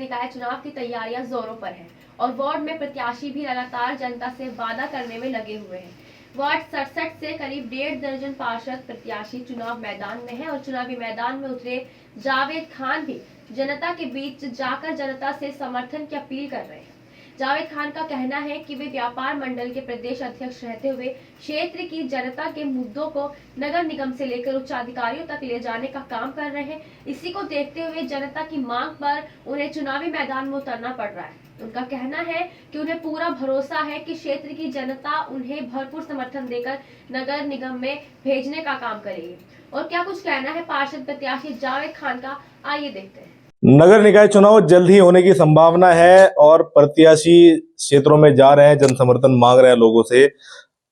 निकाय चुनाव की तैयारियां जोरों पर है और वार्ड में प्रत्याशी भी लगातार जनता से वादा करने में लगे हुए हैं। वार्ड 67 से करीब 1.5 दर्जन पार्षद प्रत्याशी चुनाव मैदान में हैं और चुनावी मैदान में उतरे जावेद खान भी जनता के बीच जाकर जनता से समर्थन की अपील कर रहे हैं। जावेद खान का कहना है कि वे व्यापार मंडल के प्रदेश अध्यक्ष रहते हुए क्षेत्र की जनता के मुद्दों को नगर निगम से लेकर उच्च अधिकारियों तक ले जाने का काम कर रहे हैं। इसी को देखते हुए जनता की मांग पर उन्हें चुनावी मैदान में उतरना पड़ रहा है। उनका कहना है कि उन्हें पूरा भरोसा है कि क्षेत्र की जनता उन्हें भरपूर समर्थन देकर नगर निगम में भेजने का काम करेगी। और क्या कुछ कहना है पार्षद प्रत्याशी जावेद खान का, आइए देखते हैं। नगर निकाय चुनाव जल्द ही होने की संभावना है और प्रत्याशी क्षेत्रों में जा रहे हैं, जन समर्थन मांग रहे हैं, लोगों से,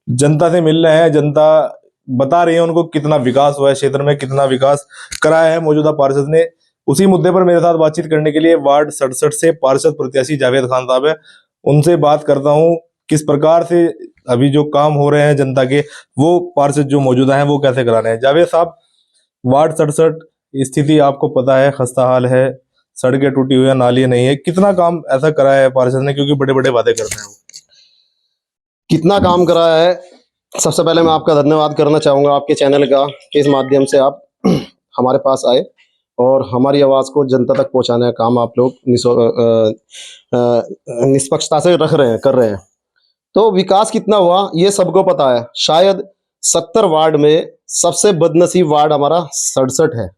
जनता से मिल रहे हैं। जनता बता रही है उनको कितना विकास हुआ है क्षेत्र में, कितना विकास कराया है मौजूदा पार्षद ने। उसी मुद्दे पर मेरे साथ बातचीत करने के लिए वार्ड 67 से पार्षद प्रत्याशी जावेद खान साहब है। उनसे बात करता हूँ किस प्रकार से अभी जो काम हो रहे हैं जनता के, वो पार्षद जो मौजूदा है वो कैसे करा रहे हैं। जावेद साहब, वार्ड 67 स्थिति आपको पता है, खस्ता हाल है, सड़कें टूटी हुई है, नालियां नहीं है। कितना काम ऐसा कराया है पार्षद ने, क्योंकि बड़े बड़े वादे करते हैं वो। कितना काम कराया है। सबसे पहले मैं आपका धन्यवाद करना चाहूँगा आपके चैनल का, कि इस माध्यम से आप हमारे पास आए और हमारी आवाज़ को जनता तक पहुँचाने का काम आप लोग निष्पक्षता से कर रहे हैं। तो विकास कितना हुआ ये सबको पता है। शायद 70 वार्ड में सबसे बदनसीब वार्ड हमारा 67 है,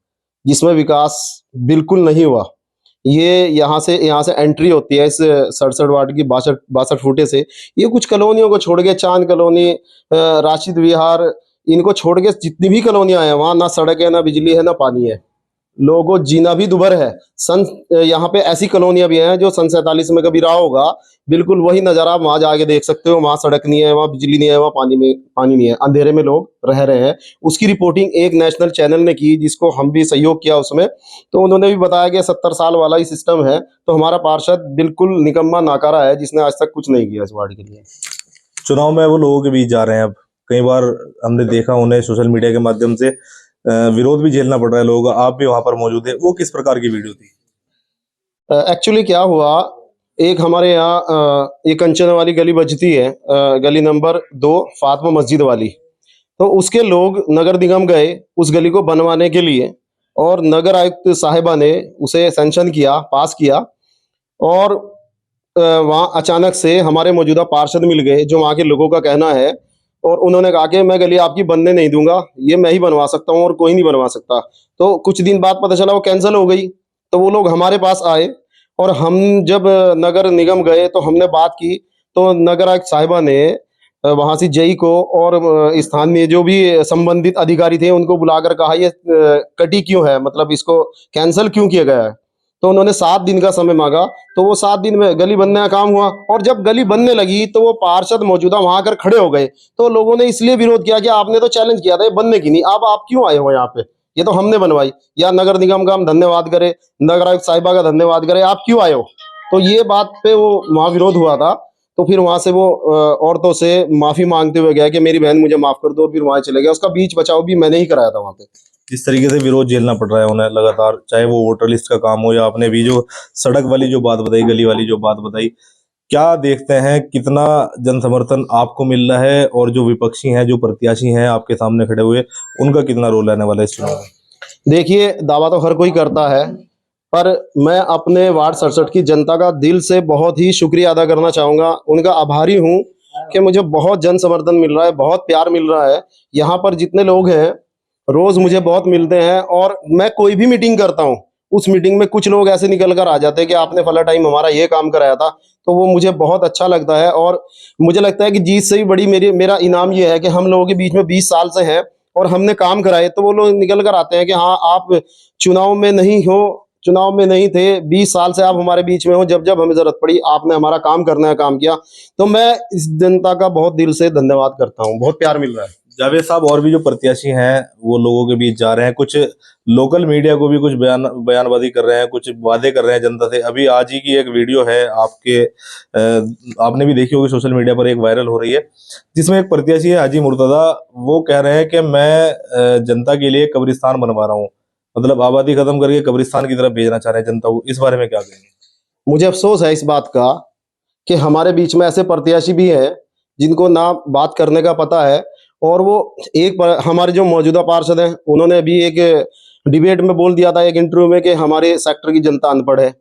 जिसमें विकास बिल्कुल नहीं हुआ। ये यहाँ से एंट्री होती है इस 67 वार्ड की 62 फुटे से। ये कुछ कॉलोनियों को छोड़ के, चांद कॉलोनी, राशिद विहार, इनको छोड़ के जितनी भी कॉलोनियां हैं वहाँ ना सड़क है, ना बिजली है, ना पानी है। लोगों को जीना भी दुभर है। यहाँ पे ऐसी कॉलोनियां भी हैं जो सन 47 में कभी रहा होगा, बिल्कुल वही नज़ारा आप वहाँ जाके देख सकते हो। वहाँ सड़क नहीं है, वहाँ बिजली नहीं है, वहाँ पानी नहीं है, अंधेरे में लोग रह रहे हैं। उसकी रिपोर्टिंग एक नेशनल चैनल ने की, जिसको हम भी सहयोग किया उसमें। तो उन्होंने भी बताया कि 70 साल वाला ही सिस्टम है। तो हमारा पार्षद बिल्कुल निकम्मा नाकारा है, जिसने आज तक कुछ नहीं किया इस वार्ड के लिए। चुनाव में वो लोगों के बीच जा रहे हैं। अब कई बार हमने देखा उन्हें सोशल मीडिया के माध्यम से विरोध भी झेलना पड़ रहा है लोगों का। आप भी वहां पर मौजूद है, वो किस प्रकार की वीडियो थी? एक्चुअली क्या हुआ, एक हमारे यहाँ ये कंचन वाली गली बजती है, गली नंबर 2 फातिमा मस्जिद वाली। तो उसके लोग नगर निगम गए उस गली को बनवाने के लिए, और नगर आयुक्त साहिबा ने उसे सैंक्शन किया, पास किया। और वहाँ अचानक से हमारे मौजूदा पार्षद मिल गए, जो वहाँ के लोगों का कहना है, और उन्होंने कहा कि मैं गली आपकी बनने नहीं दूंगा, ये मैं ही बनवा सकता हूँ और कोई नहीं बनवा सकता। तो कुछ दिन बाद पता चला वो कैंसिल हो गई। तो वो लोग हमारे पास आए और हम जब नगर निगम गए तो हमने बात की। तो नगर आयुक्त साहिबा ने वहाँ से जेई को और स्थानीय जो भी संबंधित अधिकारी थे उनको बुलाकर कहा ये कटी क्यों है, मतलब इसको कैंसिल क्यों किया गया है। तो उन्होंने 7 दिन का समय मांगा। तो वो 7 दिन में गली बनने का काम हुआ, और जब गली बनने लगी तो वो पार्षद मौजूदा वहां आकर खड़े हो गए। तो लोगों ने इसलिए विरोध किया कि आपने तो चैलेंज किया था ये बनने की नहीं, अब आप क्यों आए हो यहाँ पे, ये तो हमने बनवाई। या नगर निगम का हम धन्यवाद करें, नगर आयुक्त साहिबा का धन्यवाद करें, आप क्यों आए हो। तो ये बात पे वो वहाँ विरोध हुआ था। तो फिर वहां से वो औरतों से माफी मांगते हुए गया कि मेरी बहन मुझे माफ कर दो, और फिर वहां चले गया। उसका बीच बचाव भी मैंने ही कराया था वहां पे। जिस तरीके से विरोध झेलना पड़ रहा है उन्हें लगातार, चाहे वो वोटर लिस्ट का काम हो या आपने भी जो सड़क वाली जो बात बताई, गली वाली जो बात बताई, क्या देखते हैं कितना जन समर्थन आपको मिल रहा है, और जो विपक्षी हैं, जो प्रत्याशी हैं आपके सामने खड़े हुए, उनका कितना रोल रहने वाला है इस चुनाव में? देखिए, दावा तो हर कोई करता है, पर मैं अपने वार्ड 67 की जनता का दिल से बहुत ही शुक्रिया अदा करना चाहूँगा। उनका आभारी हूँ कि मुझे बहुत जन समर्थन मिल रहा है, बहुत प्यार मिल रहा है। यहाँ पर जितने लोग हैं रोज़ मुझे बहुत मिलते हैं, और मैं कोई भी मीटिंग करता हूँ, उस मीटिंग में कुछ लोग ऐसे निकल कर आ जाते हैं कि आपने फला टाइम हमारा ये काम कराया था। तो वो मुझे बहुत अच्छा लगता है, और मुझे लगता है कि जीत से भी बड़ी मेरा इनाम ये है कि हम लोगों के बीच में 20 साल से हैं और हमने काम कराए। तो वो लोग निकल कर आते हैं कि हाँ, आप चुनाव में नहीं थे, 20 साल से आप हमारे बीच में हो, जब जब हमें जरूरत पड़ी आपने हमारा काम करने का काम किया। तो मैं इस जनता का बहुत दिल से धन्यवाद करता हूँ, बहुत प्यार मिल रहा है। जावेद साहब, और भी जो प्रत्याशी हैं वो लोगों के बीच जा रहे हैं, कुछ लोकल मीडिया को भी कुछ बयानबाजी कर रहे हैं, कुछ वादे कर रहे हैं जनता से। अभी आज ही की एक वीडियो है आपके, आपने भी देखी होगी, सोशल मीडिया पर एक वायरल हो रही है, जिसमें एक प्रत्याशी है हाजी मुर्तजा, वो कह रहे हैं कि मैं जनता के लिए कब्रिस्तान बनवा रहा हूँ, मतलब आबादी खत्म करके कब्रिस्तान की तरफ भेजना चाह रहे हैं जनता को। इस बारे में क्या कहेंगे? मुझे अफसोस है इस बात का कि हमारे बीच में ऐसे प्रत्याशी भी हैं जिनको ना बात करने का पता है। और वो हमारे जो मौजूदा पार्षद हैं उन्होंने अभी एक डिबेट में बोल दिया था एक इंटरव्यू में कि हमारे सेक्टर की जनता अनपढ़ है।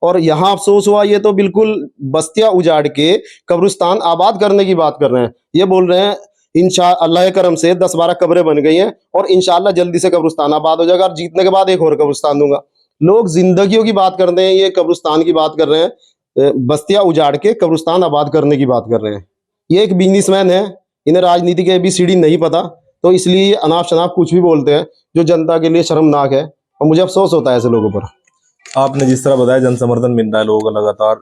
और यहाँ अफसोस हुआ, ये तो बिल्कुल बस्तियां उजाड़ के कब्रिस्तान आबाद करने की बात कर रहे हैं। ये बोल रहे हैं अल्लाह के करम से 10-12 कब्रें बन गई हैं और इंशाल्लाह जल्दी से कब्रिस्तान आबाद हो जाएगा और जीतने के बाद एक और कब्रिस्तान दूंगा। लोग जिंदगियों की बात कर रहे हैं, ये कब्रिस्तान की बात कर रहे हैं, बस्तियां उजाड़ के कब्रिस्तान आबाद करने की बात कर रहे हैं। ये एक बिजनेसमैन है, इन्हें राजनीति के ABCD नहीं पता, तो इसलिए ये अनाप शनाप कुछ भी बोलते हैं जो जनता के लिए शर्मनाक है और मुझे अफसोस होता है ऐसे लोगों पर। आपने जिस तरह बताया जन समर्थन मिल रहा है लोगों का लगातार,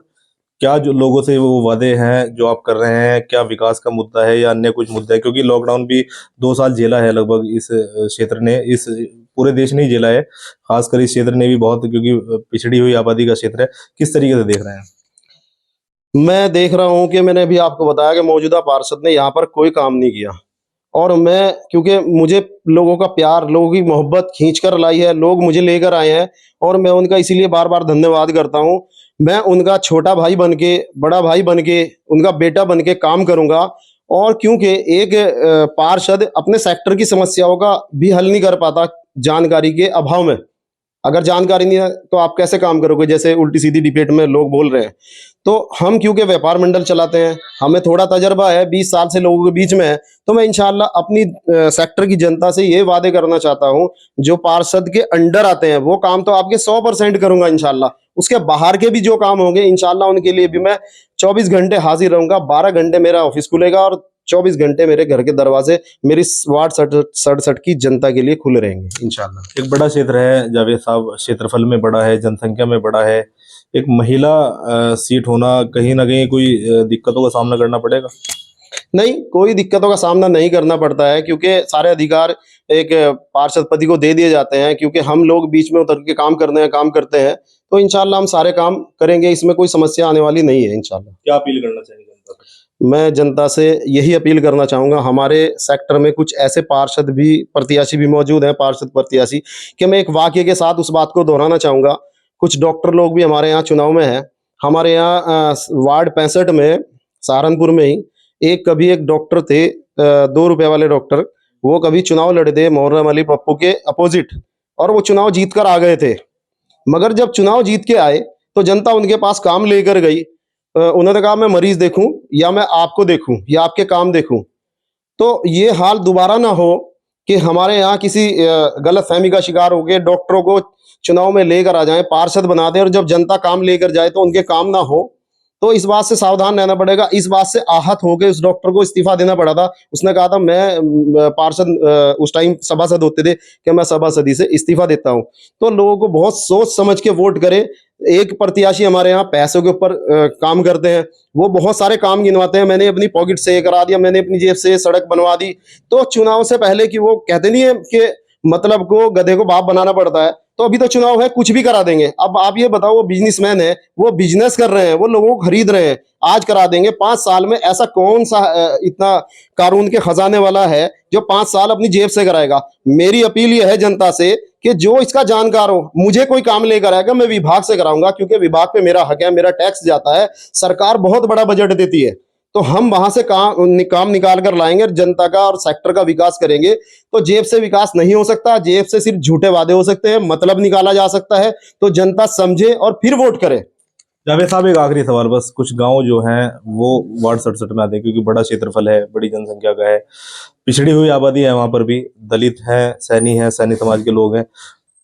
क्या जो लोगों से वो वादे हैं जो आप कर रहे हैं, क्या विकास का मुद्दा है या अन्य कुछ मुद्दा है? क्योंकि लॉकडाउन भी 2 साल झेला है लगभग इस क्षेत्र ने, इस पूरे देश ने ही झेला है, खासकर इस क्षेत्र ने भी बहुत, क्योंकि पिछड़ी हुई आबादी का क्षेत्र है। किस तरीके से देख रहे हैं? मैं देख रहा हूं कि मैंने अभी आपको बताया कि मौजूदा पार्षद ने यहाँ पर कोई काम नहीं किया। और मैं, क्योंकि मुझे लोगों का प्यार, लोगों की मोहब्बत खींच कर लाई है, लोग मुझे लेकर आए हैं और मैं उनका इसीलिए बार बार धन्यवाद करता हूं। मैं उनका छोटा भाई बन के, बड़ा भाई बन के, उनका बेटा बन के काम करूंगा। और क्योंकि एक पार्षद अपने सेक्टर की समस्याओं का भी हल नहीं कर पाता जानकारी के अभाव में। अगर जानकारी नहीं है तो आप कैसे काम करोगे? जैसे उल्टी सीधी डिबेट में लोग बोल रहे हैं। तो हम क्योंकि व्यापार मंडल चलाते हैं, हमें थोड़ा तजर्बा है, 20 साल से लोगों के बीच में है, तो मैं इंशाल्लाह अपनी सेक्टर की जनता से ये वादे करना चाहता हूं, जो पार्षद के अंडर आते हैं वो काम तो आपके 100% करूंगा इंशाल्लाह। उसके बाहर के भी जो काम होंगे इंशाल्लाह उनके लिए भी मैं 24 घंटे हाजिर रहूंगा। 12 घंटे मेरा ऑफिस खुलेगा और 24 घंटे मेरे घर के दरवाजे मेरी वार्ड 67 की जनता के लिए खुले रहेंगे इंशाल्लाह। एक बड़ा क्षेत्र है जावेद साहब, क्षेत्रफल में बड़ा है, जनसंख्या में बड़ा है, एक महिला सीट होना कहीं ना कहीं कोई दिक्कतों का सामना करना पड़ेगा? नहीं, कोई दिक्कतों का सामना नहीं करना पड़ता है, क्योंकि सारे अधिकार एक पार्षद पति को दे दिए जाते हैं। क्योंकि हम लोग बीच में उतर के काम करते हैं, तो इंशाल्लाह हम सारे काम करेंगे, इसमें कोई समस्या आने वाली नहीं है इंशाल्लाह। क्या अपील करना चाहिए जनता से? मैं जनता से यही अपील करना चाहूंगा, हमारे सेक्टर में कुछ ऐसे पार्षद भी, प्रत्याशी भी मौजूद हैं, पार्षद प्रत्याशी, कि मैं एक वाकये के साथ उस बात को दोहराना चाहूंगा। कुछ डॉक्टर लोग भी हमारे यहाँ चुनाव में है। हमारे यहाँ वार्ड 65 में, सहारनपुर में ही कभी एक डॉक्टर थे, 2 रुपए वाले डॉक्टर, वो कभी चुनाव लड़े थे मोहर्रम अली पप्पू के अपोजिट, और वो चुनाव जीत कर आ गए थे। मगर जब चुनाव जीत के आए तो जनता उनके पास काम लेकर गई। उन्होंने कहा मैं मरीज देखूं या मैं आपको देखूं या आपके काम देखूं। तो ये हाल दोबारा ना हो कि हमारे यहाँ किसी गलत फहमी का शिकार हो गए, डॉक्टरों को चुनाव में लेकर आ जाएं, पार्षद बना दें और जब जनता काम लेकर जाए तो उनके काम ना हो। तो इस बात से सावधान रहना पड़ेगा। इस बात से आहत होकर उस डॉक्टर को इस्तीफा देना पड़ा था। उसने कहा था मैं पार्षद, उस टाइम सभासद होते थे, कि मैं सभासदी से इस्तीफा देता हूं। तो लोगों को बहुत सोच समझ के वोट करें। एक प्रत्याशी हमारे यहाँ पैसों के ऊपर काम करते हैं, वो बहुत सारे काम गिनवाते हैं, मैंने अपनी पॉकेट से ये करा दिया, मैंने अपनी जेब से सड़क बनवा दी। तो चुनाव से पहले की वो कहते नहीं है कि मतलब को गधे को बाप बनाना पड़ता है, तो अभी तो चुनाव है, कुछ भी करा देंगे। अब आप ये बताओ, वो बिजनेसमैन है, वो बिजनेस कर रहे हैं, वो लोगों को खरीद रहे हैं, आज करा देंगे। 5 साल में ऐसा कौन सा इतना कानून के खजाने वाला है जो 5 साल अपनी जेब से कराएगा? मेरी अपील ये है जनता से कि जो इसका जानकार हो, मुझे कोई काम लेकर आएगा, मैं विभाग से कराऊंगा, क्योंकि विभाग पे मेरा हक है, मेरा टैक्स जाता है, सरकार बहुत बड़ा बजट देती है, तो हम वहां से काम निकाल कर लाएंगे और जनता का और सेक्टर का विकास करेंगे। तो जेब से विकास नहीं हो सकता, जेब से सिर्फ झूठे वादे हो सकते हैं, मतलब निकाला जा सकता है। तो जनता समझे और फिर वोट करे। जावेद साहब, एक आखिरी सवाल बस, कुछ गांव जो हैं वो वार्ड 67 में आते हैं, क्योंकि बड़ा क्षेत्रफल है, बड़ी जनसंख्या का है, पिछड़ी हुई आबादी है, वहां पर भी दलित हैं, सैनी समाज के लोग हैं।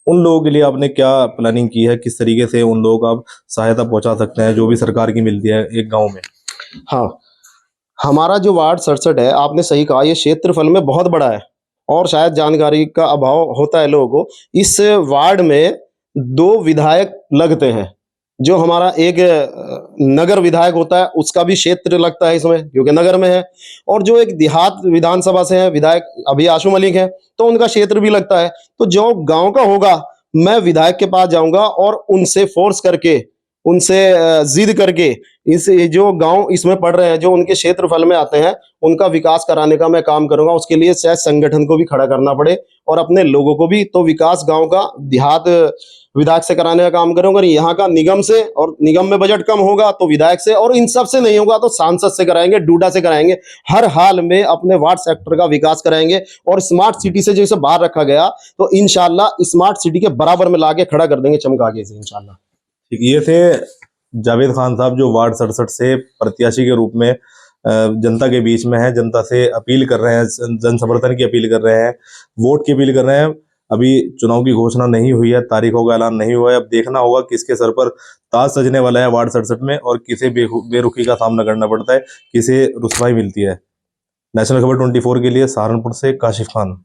उन लोगों के लिए आपने क्या प्लानिंग की है? किस तरीके से उन लोगों को आप सहायता पहुंचा सकते हैं जो भी सरकार की मिलती है एक गाँव में? हाँ, हमारा जो वार्ड 67 है, आपने सही कहा, ये क्षेत्रफल में बहुत बड़ा है और शायद जानकारी का अभाव होता है लोगों को। इस वार्ड में 2 विधायक लगते हैं। जो हमारा एक नगर विधायक होता है, उसका भी क्षेत्र लगता है इसमें, क्योंकि नगर में है। और जो एक देहात विधानसभा से है विधायक, अभी आशू मलिक है, तो उनका क्षेत्र भी लगता है। तो जो गांव का होगा, मैं विधायक के पास जाऊंगा और उनसे फोर्स करके उनसे जिद करके इस ये जो गांव इसमें पड़ रहे हैं, जो उनके क्षेत्रफल में आते हैं, उनका विकास कराने का मैं काम करूंगा। उसके लिए चाहे संगठन को भी खड़ा करना पड़े और अपने लोगों को भी, तो विकास गांव का देहात विधायक से कराने का काम करूंगा। और यहाँ का निगम से, और निगम में बजट कम होगा तो विधायक से, और इन सब से नहीं होगा तो सांसद से कराएंगे, डूडा से कराएंगे। हर हाल में अपने वार्ड सेक्टर का विकास कराएंगे। और स्मार्ट सिटी से जैसे बाहर रखा गया, तो इंशाल्लाह स्मार्ट सिटी के बराबर में लाके खड़ा कर देंगे चमका के से इंशाल्लाह। ठीक, ये थे जावेद खान साहब जो वार्ड 67 से प्रत्याशी के रूप में जनता के बीच में है, जनता से अपील कर रहे हैं, जन समर्थन की अपील कर रहे हैं, वोट की अपील कर रहे हैं। अभी चुनाव की घोषणा नहीं हुई है, तारीखों का ऐलान नहीं हुआ है। अब देखना होगा किसके सर पर ताज सजने वाला है वार्ड 67 में, और किसे बेरुखी का सामना करना पड़ता है, किसे रुसवाई मिलती है। नेशनल खबर 24 के लिए सहारनपुर से काशिफ खान।